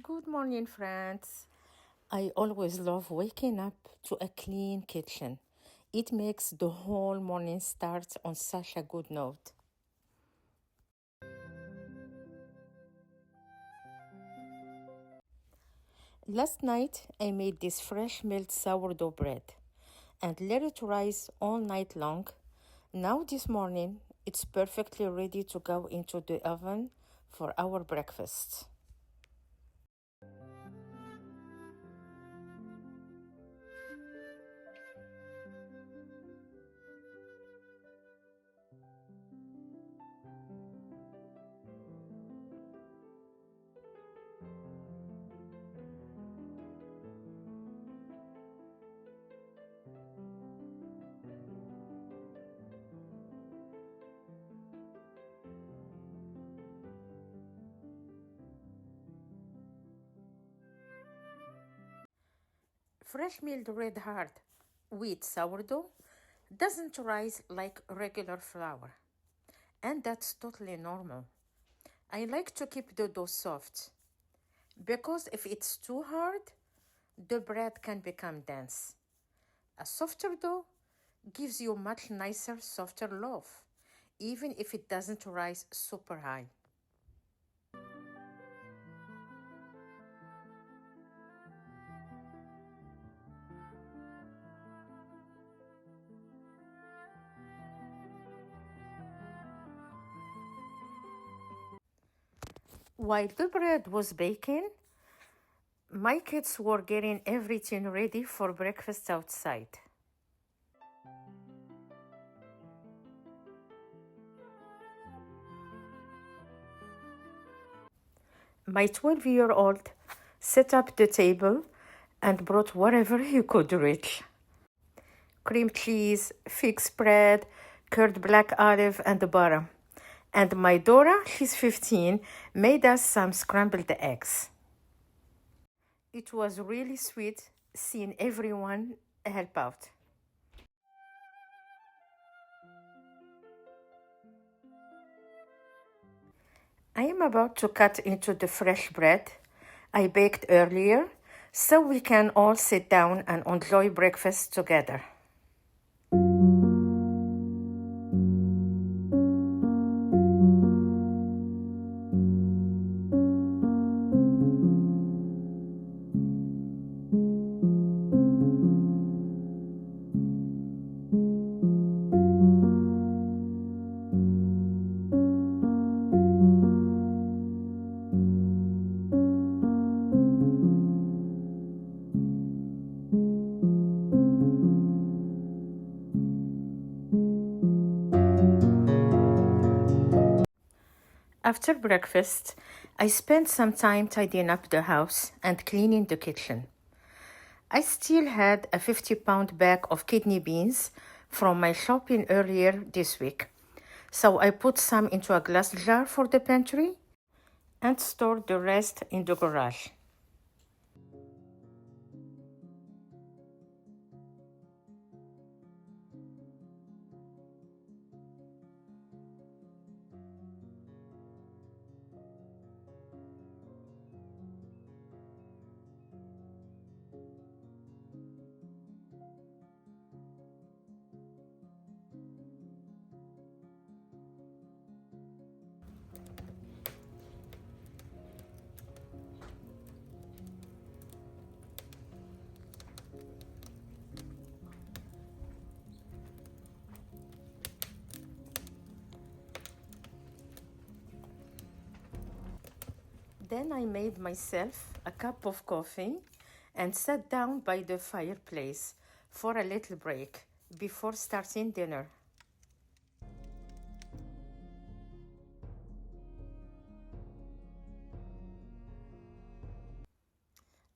Good morning, friends. I always love waking up to a clean kitchen. It makes the whole morning start on such a good note. Last night, I made this fresh milled sourdough bread and let it rise all night long. Now, this morning, it's perfectly ready to go into the oven for our breakfast. Fresh milled red hard wheat sourdough doesn't rise like regular flour, and that's totally normal. I like to keep the dough soft because if it's too hard, the bread can become dense. A softer dough gives you much nicer, softer loaf, even if it doesn't rise super high. While the bread was baking, my kids were getting everything ready for breakfast outside. My 12-year-old set up the table and brought whatever he could reach: cream cheese, fig spread, curd black olive, and butter. And my Dora, she's 15, made us some scrambled eggs. It was really sweet seeing everyone help out. I am about to cut into the fresh bread I baked earlier so we can all sit down and enjoy breakfast together. After breakfast, I spent some time tidying up the house and cleaning the kitchen. I still had a 50-pound bag of kidney beans from my shopping earlier this week, so I put some into a glass jar for the pantry and stored the rest in the garage. Then I made myself a cup of coffee and sat down by the fireplace for a little break before starting dinner.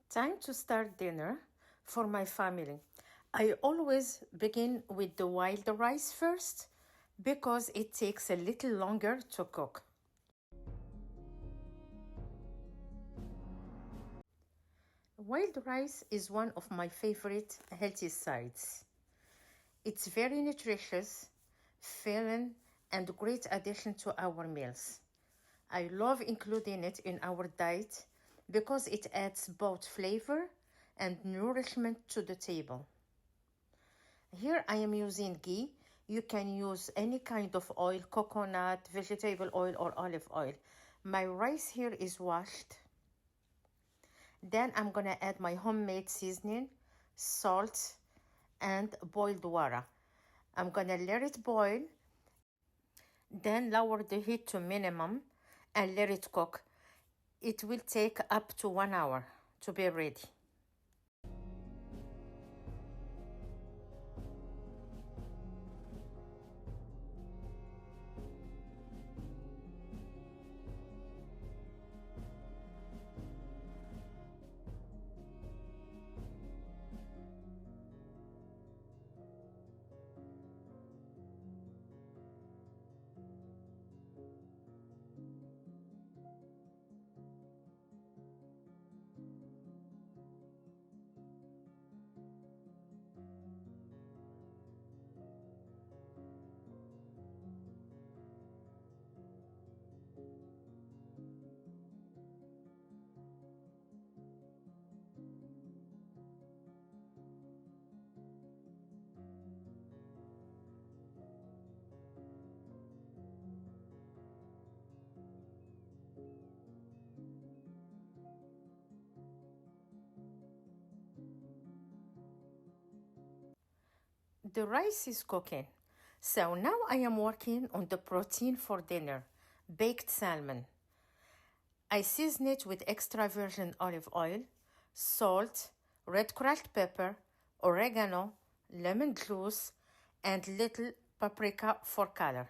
Time to start dinner for my family. I always begin with the wild rice first because it takes a little longer to cook. Wild rice is one of my favorite healthy sides. It's very nutritious, filling, and great addition to our meals. I love including it in our diet because it adds both flavor and nourishment to the table. Here I am using ghee. You can use any kind of oil, coconut, vegetable oil, or olive oil. My rice here is washed. Then I'm gonna add my homemade seasoning, salt, and boiled water. I'm gonna let it boil, then lower the heat to minimum and let it cook. It will take up to 1 hour to be ready. The rice is cooking. So now I am working on the protein for dinner, baked salmon. I season it with extra virgin olive oil, salt, red cracked pepper, oregano, lemon juice, and little paprika for color.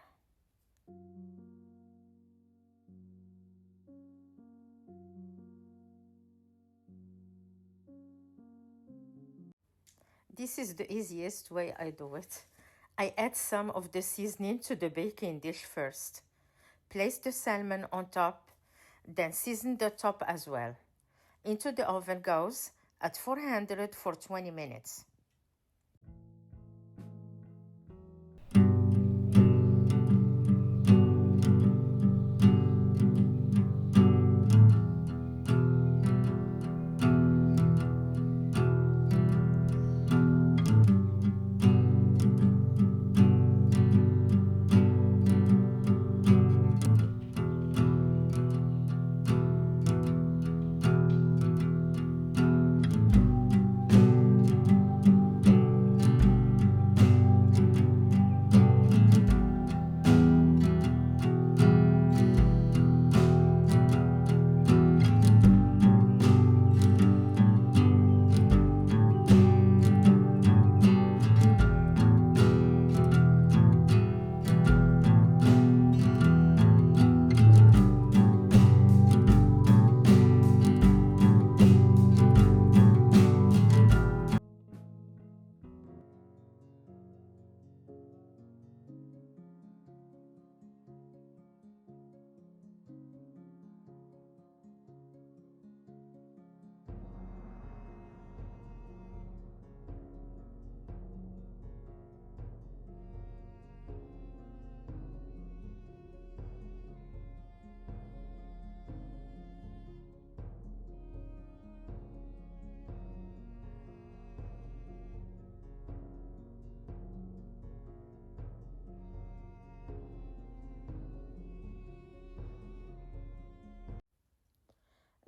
This is the easiest way I do it. I add some of the seasoning to the baking dish first. Place the salmon on top, then season the top as well. Into the oven goes at 400 for 20 minutes.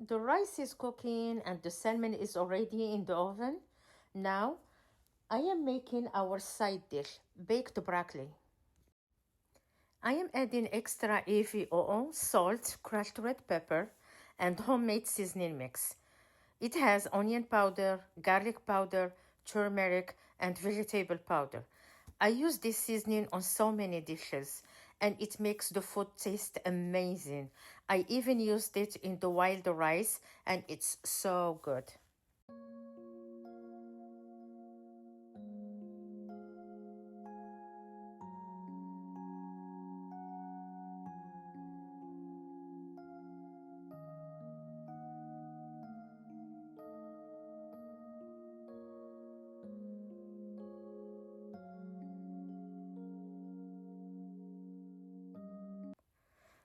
The rice is cooking and the salmon is already in the oven. Now, I am making our side dish, baked broccoli. I am adding extra AVOO, salt, crushed red pepper, and homemade seasoning mix. It has onion powder, garlic powder, turmeric, and vegetable powder. I use this seasoning on so many dishes, and it makes the food taste amazing. I even used it in the wild rice, and it's so good.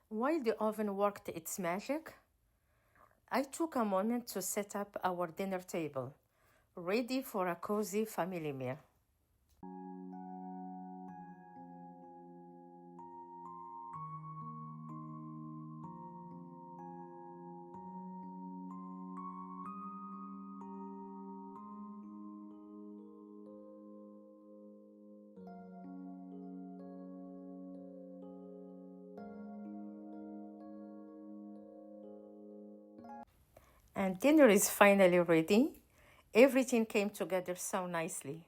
While the oven worked its magic, I took a moment to set up our dinner table, ready for a cozy family meal. And dinner is finally ready. Everything came together so nicely.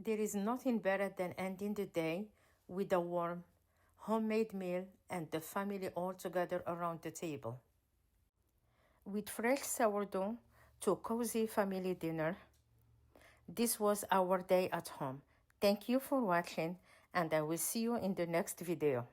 There is nothing better than ending the day with a warm, homemade meal and the family all together around the table. With fresh sourdough to a cozy family dinner, this was our day at home. Thank you for watching, and I will see you in the next video.